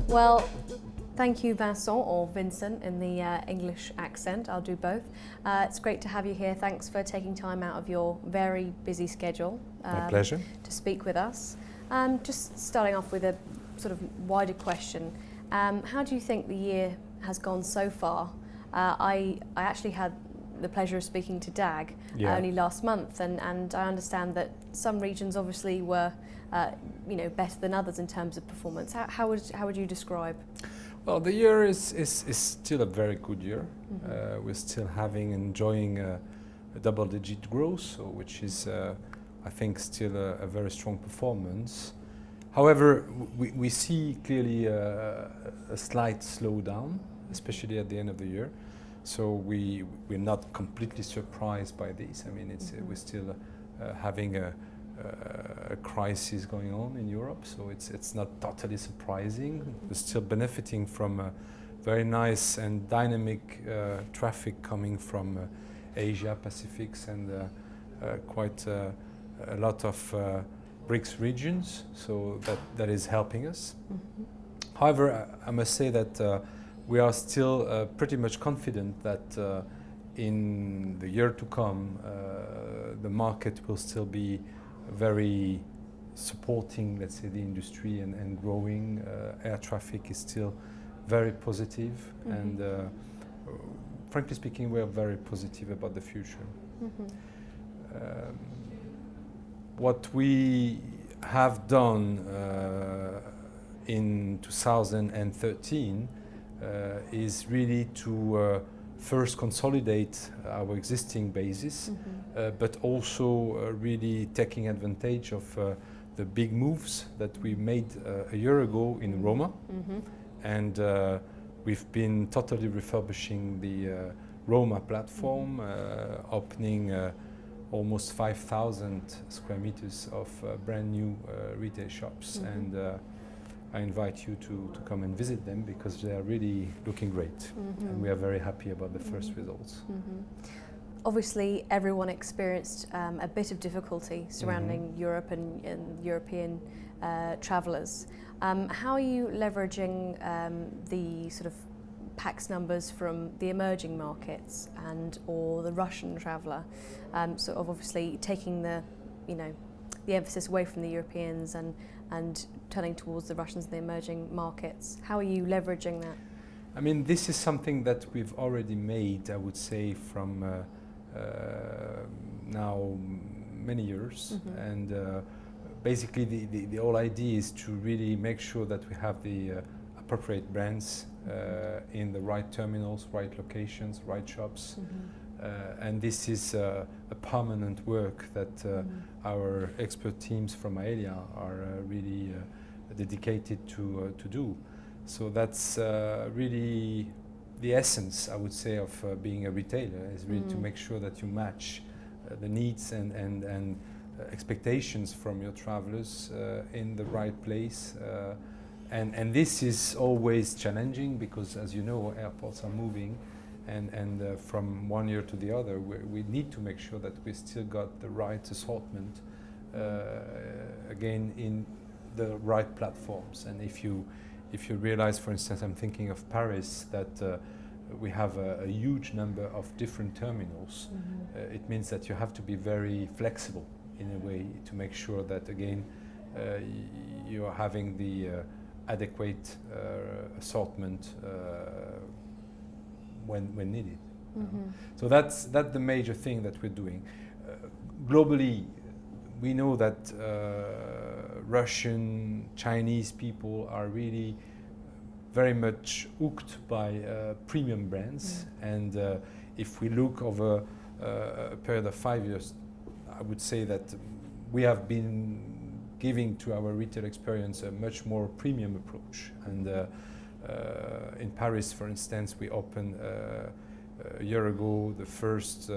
Well, thank you, Vincent, or Vincent in the English accent. I'll do both. It's great to have you here. Thanks for taking time out of your very busy schedule. My pleasure. To speak with us. Just starting off with a sort of wider question. How do you think the year has gone so far? I actually had the pleasure of speaking to DAG only last month, and I understand that some regions obviously were better than others in terms of performance. How would you describe? Well, the year is still a very good year. Mm-hmm. We're still enjoying a double-digit growth, so which is, I think, still a very strong performance. However, we see clearly a slight slowdown, especially at the end of the year. So we're not completely surprised by this. I mean, we're still having a crisis going on in Europe, so it's not totally surprising. We're still benefiting from a very nice and dynamic traffic coming from Asia, Pacifics, and quite a lot of BRICS regions, so that is helping us. Mm-hmm. However, I must say that we are still pretty much confident that in the year to come, the market will still be very supporting, let's say, the industry and growing. Air traffic is still very positive, mm-hmm. and frankly speaking, we are very positive about the future. Mm-hmm. What we have done in 2013 is really to first consolidate our existing basis, mm-hmm. But also really taking advantage of the big moves that we made a year ago in Roma, mm-hmm. and we've been totally refurbishing the Roma platform, mm-hmm. Opening almost 5,000 square meters of brand new retail shops, mm-hmm. and I invite you to come and visit them because they are really looking great, mm-hmm. and we are very happy about the first mm-hmm. results. Mm-hmm. Obviously, everyone experienced a bit of difficulty surrounding mm-hmm. Europe and European travellers. How are you leveraging the sort of PAX numbers from the emerging markets or the Russian traveller, sort of obviously taking the emphasis away from the Europeans and turning towards the Russians and the emerging markets? How are you leveraging that? I mean, this is something that we've already made, I would say, from now many years, mm-hmm. and basically the whole idea is to really make sure that we have the appropriate brands in the right terminals, right locations, right shops, mm-hmm. And this is a permanent work that mm-hmm. our expert teams from Aelia are really dedicated to do. So that's really the essence, I would say, of being a retailer, is really mm-hmm. to make sure that you match the needs and expectations from your travelers in the right place. And this is always challenging because, as you know, airports are moving, and from one year to the other, we need to make sure that we still got the right assortment, again, in the right platforms. And if you realize, for instance, I'm thinking of Paris, that we have a huge number of different terminals, mm-hmm. It means that you have to be very flexible in a way to make sure that, again, you are having the adequate assortment when needed. Mm-hmm. So that's the major thing that we're doing. Globally, we know that Russian, Chinese people are really very much hooked by premium brands, mm-hmm. and if we look over a period of 5 years, I would say that we have been giving to our retail experience a much more premium approach. And in Paris, for instance, we opened a year ago the first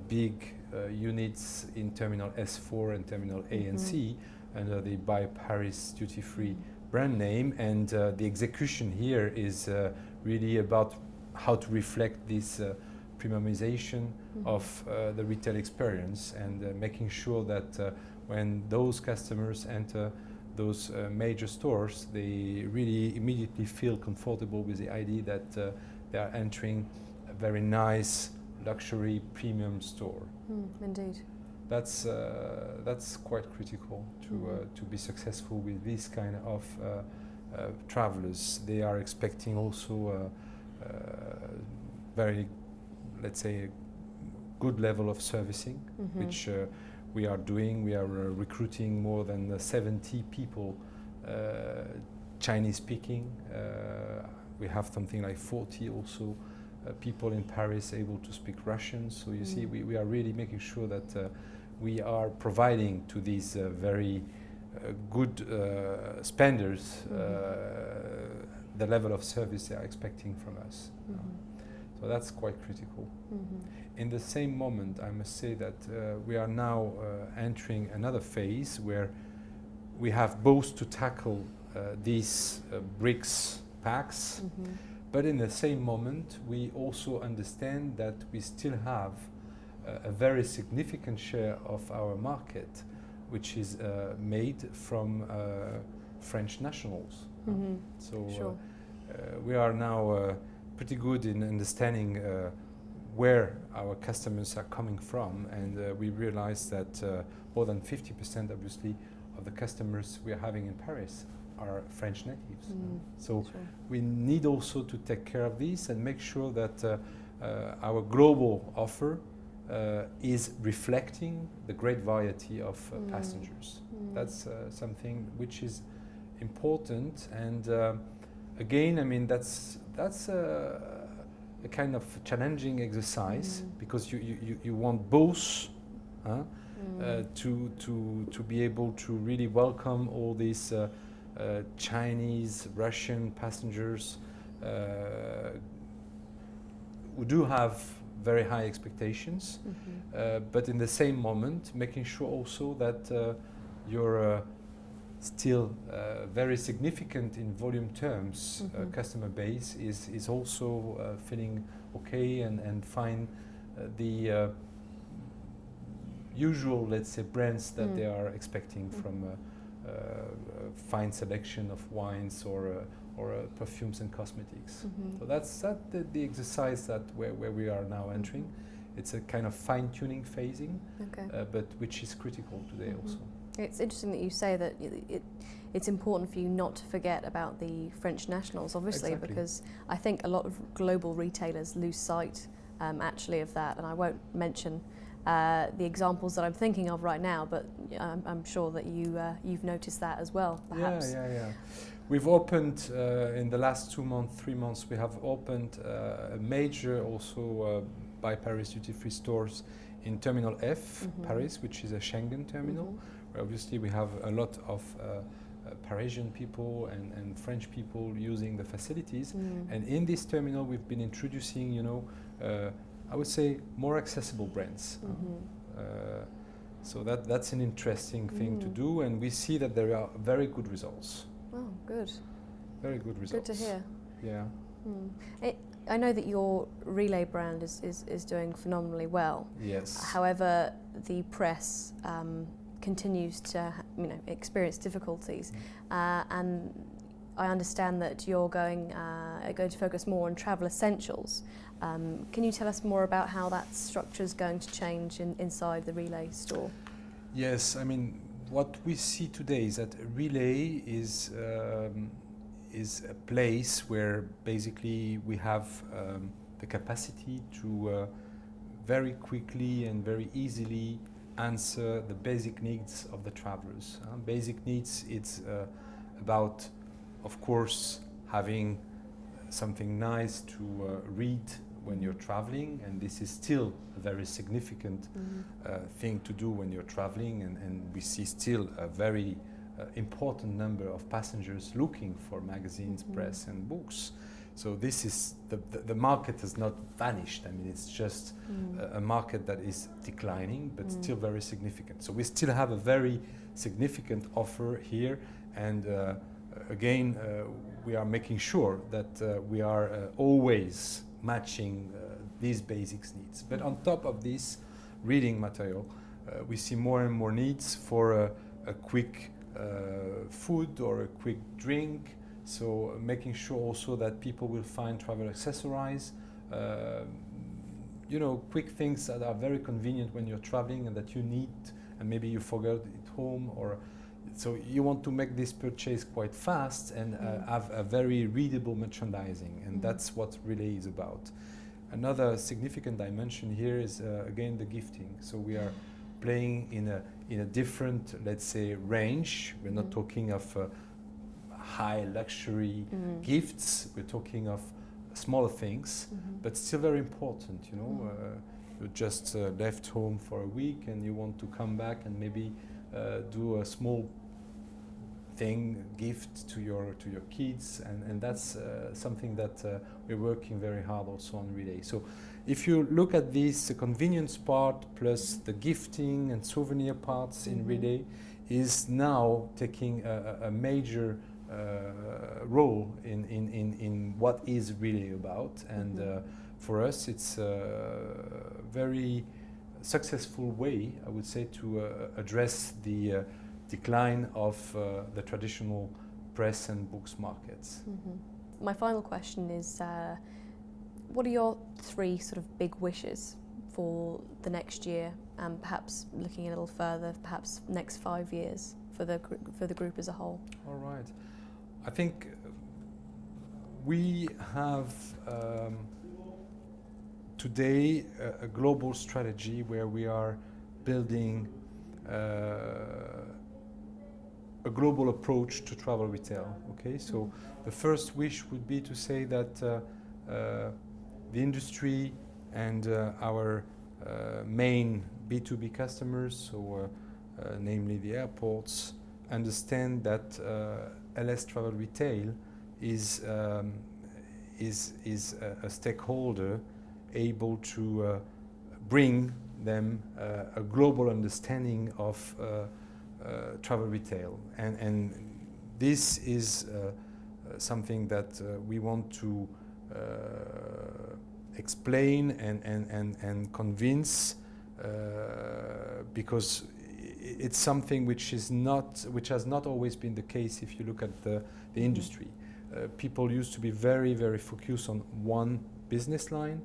big units in Terminal S4 and Terminal A mm-hmm. and C under the By Paris duty-free brand name. And the execution here is really about how to reflect this premiumization of the retail experience, and making sure that when those customers enter those major stores, they really immediately feel comfortable with the idea that they are entering a very nice luxury premium store. Indeed. That's quite critical to be successful with this kind of travelers. They are expecting also very, let's say, good level of servicing, which we are doing. We are recruiting more than 70 people, Chinese speaking. We have something like 40 also people in Paris able to speak Russian. So you see, we are really making sure that we are providing to these very good spenders the level of service they are expecting from us. So that's quite critical. In the same moment, I must say that we are now entering another phase where we have both to tackle these BRICS packs, but in the same moment, we also understand that we still have a very significant share of our market, which is made from French nationals. So Sure. We are now pretty good in understanding where our customers are coming from, and we realize that more than 50% obviously of the customers we are having in Paris are French natives. So Sure. we need also to take care of this and make sure that our global offer is reflecting the great variety of passengers. That's something which is important, and again, I mean, that's a kind of challenging exercise, because you want both to be able to really welcome all these Chinese, Russian passengers who do have very high expectations, but in the same moment making sure also that you're still very significant in volume terms. Customer base is also feeling okay and find the usual, let's say, brands that they are expecting from a fine selection of wines or perfumes and cosmetics. So that's the exercise that where we are now entering. It's a kind of fine-tuning phasing, but which is critical today also. It's interesting that you say that it's important for you not to forget about the French nationals, obviously, because I think a lot of global retailers lose sight actually of that, and I won't mention the examples that I'm thinking of right now, but I'm sure that you've noticed that as well, perhaps. Yeah. We've opened in the last 2 months, 3 months, we have opened a major also by Paris duty-free stores in Terminal F, Paris, which is a Schengen terminal, where obviously we have a lot of Parisian people and French people using the facilities. And in this terminal we've been introducing, you know, I would say more accessible brands. So that's an interesting thing to do, and we see that there are very good results. Oh, good. Very good results. Good to hear. Yeah. I know that your Relay brand is doing phenomenally well. Yes. However, the press continues to experience difficulties, and I understand that you're going to focus more on travel essentials. Can you tell us more about how that structure is going to change inside the Relay store? Yes, I mean, what we see today is that Relay is a place where basically we have the capacity to very quickly and very easily answer the basic needs of the travelers. Basic needs, it's about, of course, having something nice to read when you're traveling, and this is still a very significant thing to do when you're traveling, and we see still a very important number of passengers looking for magazines, press and books. So this is, the market has not vanished. I mean, it's just a market that is declining, but still very significant. So we still have a very significant offer here, and again, we are making sure that we are always matching these basics needs. But on top of this reading material, we see more and more needs for a quick food or a quick drink. So making sure also that people will find travel accessories, quick things that are very convenient when you're traveling and that you need, and maybe you forgot it home, or so you want to make this purchase quite fast and have a very readable merchandising, and that's what Relay is about. Another significant dimension here is again the gifting. So we are playing in a different, let's say, range. We're not talking of high luxury gifts. We're talking of smaller things, but still very important. You just left home for a week and you want to come back and maybe do a small gift to your kids, and that's something that we're working very hard also on Relay. So if you look at this, the convenience part plus the gifting and souvenir parts in Relay is now taking a major role in what is Relay about, and for us it's a very successful way, I would say, to address the decline of the traditional press and books markets. My final question is, what are your 3 sort of big wishes for the next year, and perhaps looking a little further, perhaps next 5 years for the group as a whole? All right. I think we have today a global strategy where we are building a global approach to travel retail. Okay, so the first wish would be to say that the industry and our main B2B customers, so namely the airports, understand that LS Travel Retail is a stakeholder able to bring them a global understanding of travel retail, and this is something that we want to explain and convince, because it's something which has not always been the case. If you look at the industry, people used to be very, very focused on one business line,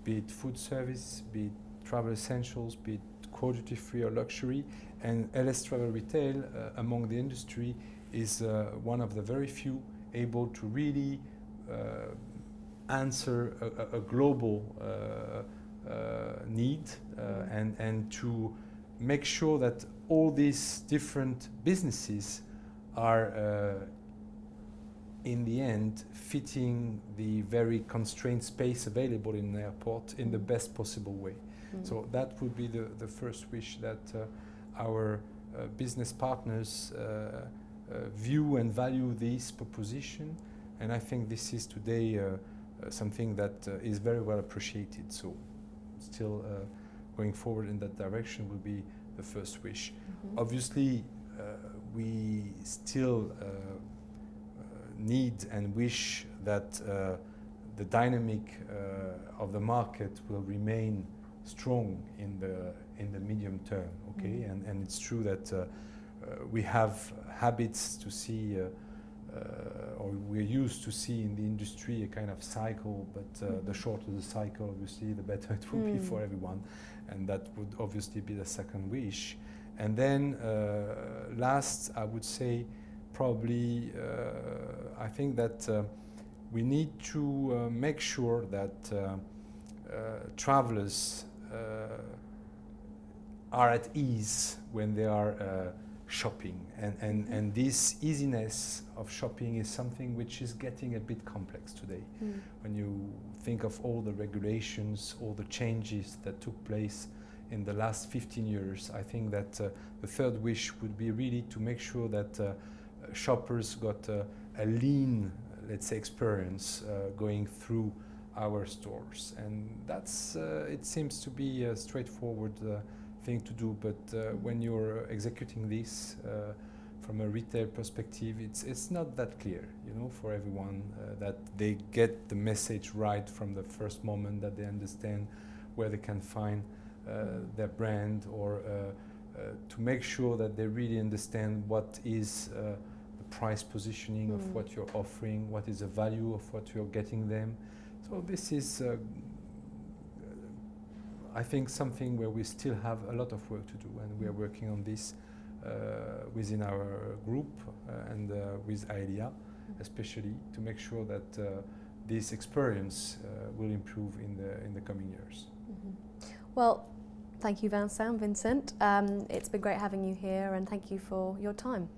be it food service, be it travel essentials, be it duty-free or luxury, and LS Travel Retail among the industry is one of the very few able to really answer a global need, and to make sure that all these different businesses are in the end fitting the very constrained space available in an airport in the best possible way. So that would be the first wish, that our business partners view and value this proposition, and I think this is today something that is very well appreciated. So still going forward in that direction will be the first wish. Obviously we still need and wish that the dynamic of the market will remain strong in the medium term. Okay, and it's true that we have habits to see, or we're used to see in the industry a kind of cycle, but the shorter the cycle, obviously, the better it will be for everyone, and that would obviously be the second wish. And then last, I would say, probably, I think that we need to make sure that travelers are at ease when they are shopping, and this easiness of shopping is something which is getting a bit complex today. When you think of all the regulations, all the changes that took place in the last 15 years, I think that the third wish would be really to make sure that shoppers got a lean, let's say, experience going through our stores, and that's it seems to be a straightforward thing to do, but when you're executing this, from a retail perspective, it's not that clear, you know, for everyone that they get the message right from the first moment, that they understand where they can find their brand, or to make sure that they really understand what is the price positioning of what you're offering, what is the value of what you're getting them. So this is, I think, something where we still have a lot of work to do, and we are working on this within our group and with IDEA, especially to make sure that this experience will improve in the coming years. Well, thank you, Vincent. It's been great having you here, and thank you for your time.